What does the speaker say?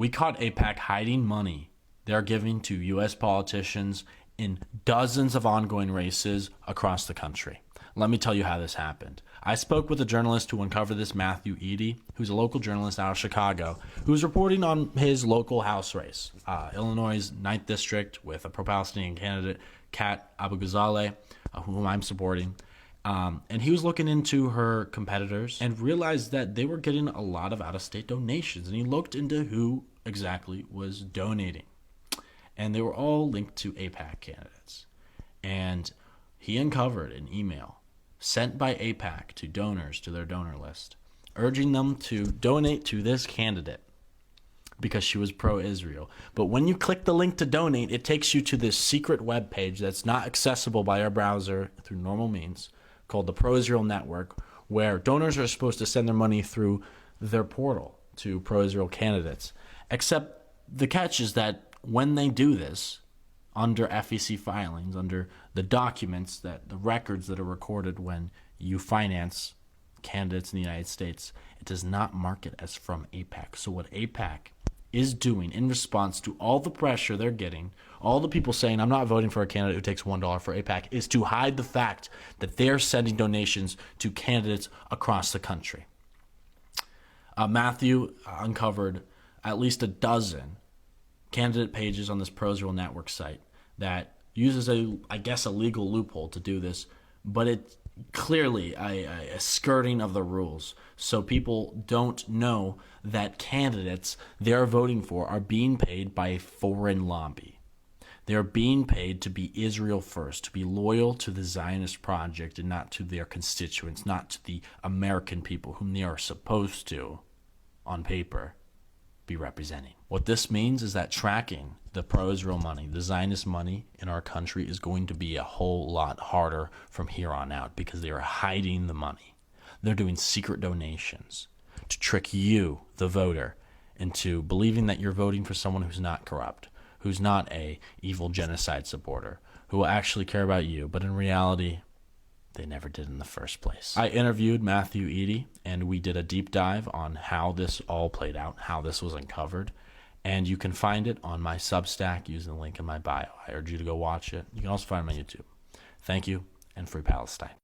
We caught AIPAC hiding money they're giving to U.S. politicians in dozens of ongoing races across the country. Let me tell you how this happened. I spoke with a journalist who uncovered this, Matthew Eady, who's a local journalist out of Chicago, who's reporting on his local House race, Illinois' 9th District, with a pro-Palestinian candidate, Kat Abu-Ghazaleh, whom I'm supporting. And he was looking into her competitors and realized that they were getting a lot of out-of-state donations. And he looked into who exactly was donating. And they were all linked to AIPAC candidates. And he uncovered an email sent by AIPAC to donors to their donor list, urging them to donate to this candidate because she was pro-Israel. But when you click the link to donate, it takes you to this secret web page that's not accessible by our browser through normal means, called the Pro-Israel Network, where donors are supposed to send their money through their portal to pro-Israel candidates. Except the catch is that when they do this, under FEC filings, under the documents, that the records that are recorded when you finance candidates in the United States, it does not mark it as from AIPAC. So what AIPAC is doing in response to all the pressure they're getting, all the people saying, I'm not voting for a candidate who takes $1 for AIPAC, is to hide the fact that they're sending donations to candidates across the country. Matthew uncovered at least a dozen candidate pages on this Pro-Israel Network site that uses a legal loophole to do this, but it's clearly a skirting of the rules. So people don't know that candidates they're voting for are being paid by a foreign lobby. They're being paid to be Israel first, to be loyal to the Zionist project and not to their constituents, not to the American people whom they are supposed to, on paper, be representing. What this means is that tracking the pro-Israel money, the Zionist money in our country, is going to be a whole lot harder from here on out because they are hiding the money. They're doing secret donations to trick you, the voter, into believing that you're voting for someone who's not corrupt, who's not a evil genocide supporter, who will actually care about you, but in reality, they never did in the first place. I interviewed Matthew Eady, and we did a deep dive on how this all played out, how this was uncovered, and you can find it on my Substack using the link in my bio. I urge you to go watch it. You can also find it on YouTube. Thank you, and free Palestine.